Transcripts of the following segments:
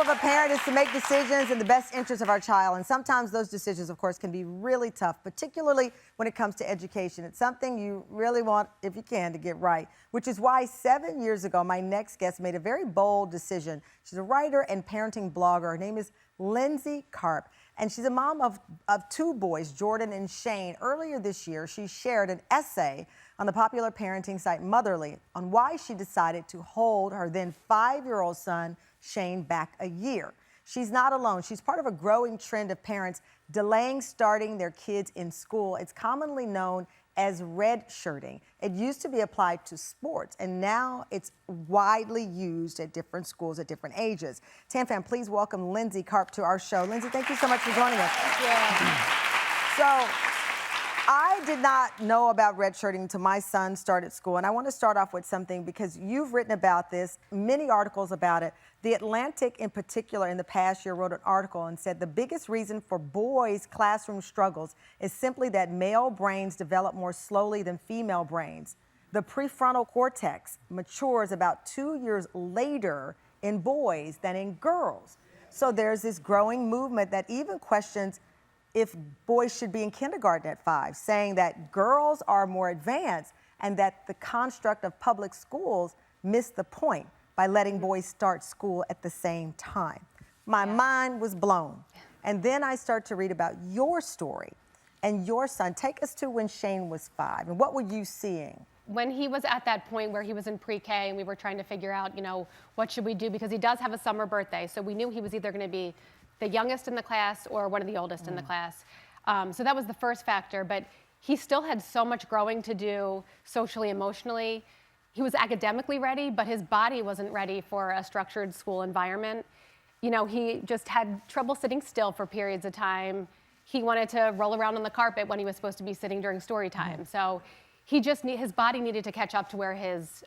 a parent is to make decisions in the best interest of our child. And sometimes those decisions, of course, can be really tough, particularly when it comes to education. It's something you really want, if you can, to get right, which is why 7 years ago, my next guest made a very bold decision. She's a writer and parenting blogger. Her name is Lindsay Karp, and she's a mom of two boys, Jordan and Shane. Earlier this year, she shared an essay on the popular parenting site Motherly on why she decided to hold her then 5-year-old son, Shane, back a year. She's not alone. She's part of a growing trend of parents delaying starting their kids in school. It's commonly known as redshirting. It used to be applied to sports, and now it's widely used at different schools at different ages. TamFam, please welcome Lindsay Karp to our show. Lindsay, thank you so much for joining us. Yeah. So, I did not know about redshirting until my son started school, and I want to start off with something because you've written about this, many articles about it. The Atlantic, in particular, in the past year wrote an article and said the biggest reason for boys' classroom struggles is simply that male brains develop more slowly than female brains. The prefrontal cortex matures about 2 years later in boys than in girls. So there's this growing movement that even questions if boys should be in kindergarten at 5, saying that girls are more advanced and that the construct of public schools missed the point by letting boys start school at the same time. My mind was blown. And then I start to read about your story and your son. Take us to when Shane was 5, and what were you seeing? When he was at that point where he was in pre-K and we were trying to figure out, what should we do? Because he does have a summer birthday. So we knew he was either going to be the youngest in the class or one of the oldest in the class. So that was the first factor, but he still had so much growing to do socially, emotionally. He was academically ready, but his body wasn't ready for a structured school environment. He just had trouble sitting still for periods of time. He wanted to roll around on the carpet when he was supposed to be sitting during story time. So his body needed to catch up to where his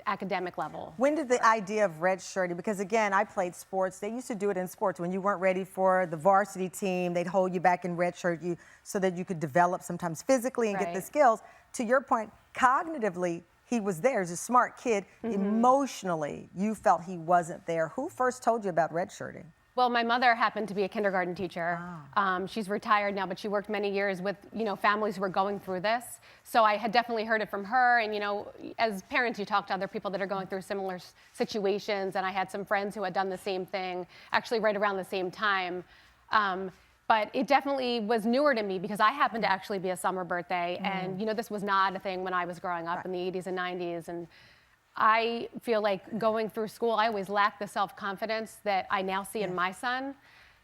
academic level. When did the idea of redshirting, because again, I played sports, they used to do it in sports. When you weren't ready for the varsity team, they'd hold you back and redshirt you so that you could develop sometimes physically and get the skills. To your point, cognitively, he was there. He's a smart kid. Emotionally, you felt he wasn't there. Who first told you about redshirting? Well, my mother happened to be a kindergarten teacher. She's retired now, but she worked many years with, families who were going through this. So I had definitely heard it from her. And, as parents, you talk to other people that are going through similar situations. And I had some friends who had done the same thing, actually right around the same time. But it definitely was newer to me because I happened to actually be a summer birthday. And, this was not a thing when I was growing up in the 80s and 90s. And I feel like going through school, I always lacked the self-confidence that I now see in my son.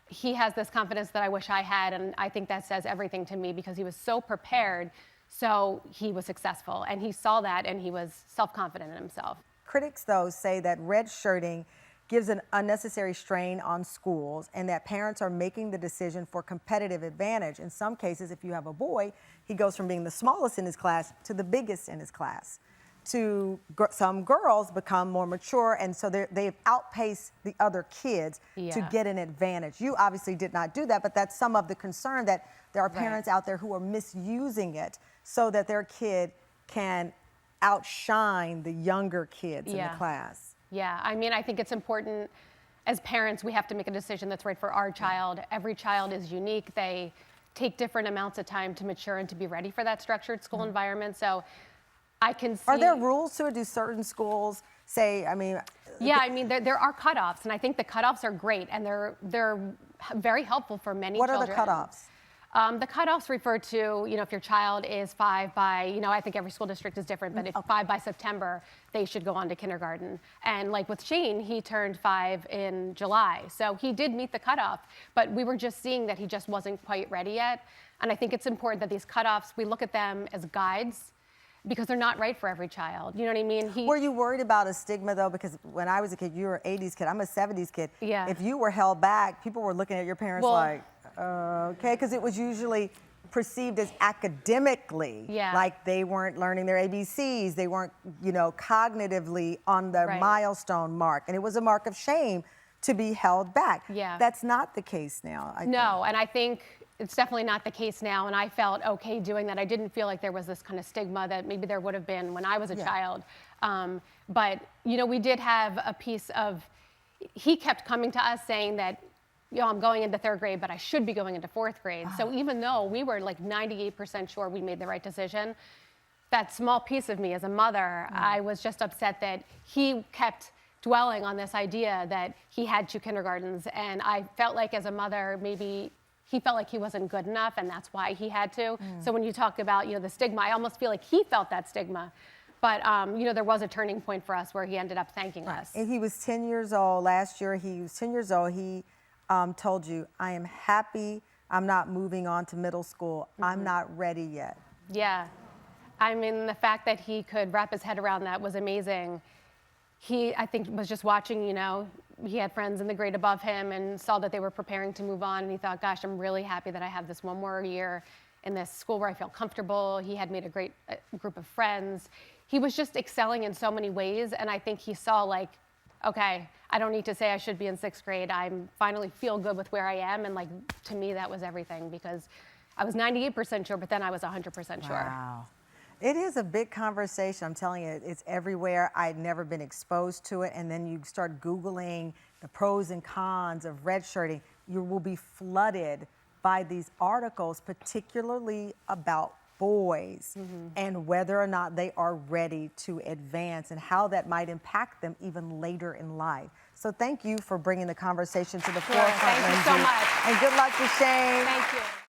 He has this confidence that I wish I had, and I think that says everything to me because he was so prepared, so he was successful. And he saw that, and he was self-confident in himself. Critics, though, say that redshirting gives an unnecessary strain on schools and that parents are making the decision for competitive advantage. In some cases, if you have a boy, he goes from being the smallest in his class to the biggest in his class. Some girls become more mature, and so they've outpaced the other kids to get an advantage. You obviously did not do that, but that's some of the concern that there are parents out there who are misusing it so that their kid can outshine the younger kids in the class. Yeah, I think it's important as parents, we have to make a decision that's right for our child. Every child is unique. They take different amounts of time to mature and to be ready for that structured school environment. So I can see. Are there rules to it? Do certain schools say, Yeah, there are cutoffs, and I think the cutoffs are great, and they're very helpful for many children. What are the cutoffs? The cutoffs refer to, if your child is 5 by, I think every school district is different, but if 5 by September, they should go on to kindergarten. And like with Shane, he turned 5 in July. So he did meet the cutoff, but we were just seeing that he just wasn't quite ready yet. And I think it's important that these cutoffs, we look at them as guides, because they're not right for every child. You know what I mean? Were you worried about a stigma, though? Because when I was a kid, you were an 80s kid. I'm a 70s kid. Yeah. If you were held back, people were looking at your parents like, okay, because it was usually perceived as academically, like they weren't learning their ABCs, they weren't, cognitively on the milestone mark. And it was a mark of shame to be held back. Yeah. That's not the case now, I think. No, and I think it's definitely not the case now, and I felt okay doing that. I didn't feel like there was this kind of stigma that maybe there would have been when I was a child. But, we did have a piece of, he kept coming to us saying that, you know, I'm going into 3rd grade, but I should be going into 4th grade. So even though we were like 98% sure we made the right decision, that small piece of me as a mother, I was just upset that he kept dwelling on this idea that he had 2 kindergartens. And I felt like as a mother, maybe he felt like he wasn't good enough and that's why he had to. So when you talk about, you know, the stigma, I almost feel like he felt that stigma. But, you know, there was a turning point for us where he ended up thanking us. And he was 10 years old. Last year, he was 10 years old. He told you, I am happy I'm not moving on to middle school. I'm not ready yet. Yeah. I mean, the fact that he could wrap his head around that was amazing. He, I think, was just watching, you know, he had friends in the grade above him and saw that they were preparing to move on. And he thought, gosh, I'm really happy that I have this one more year in this school where I feel comfortable. He had made a great group of friends. He was just excelling in so many ways. And I think he saw, like, okay, I don't need to say I should be in 6th grade. I finally feel good with where I am. And, like, to me, that was everything because I was 98% sure, but then I was 100% sure. Wow. It is a big conversation. I'm telling you, it's everywhere. I'd never been exposed to it. And then you start Googling the pros and cons of redshirting. You will be flooded by these articles, particularly about boys and whether or not they are ready to advance and how that might impact them even later in life. So thank you for bringing the conversation to the forefront, Thank you Lindsay. so much. And good luck to Shane. Thank you.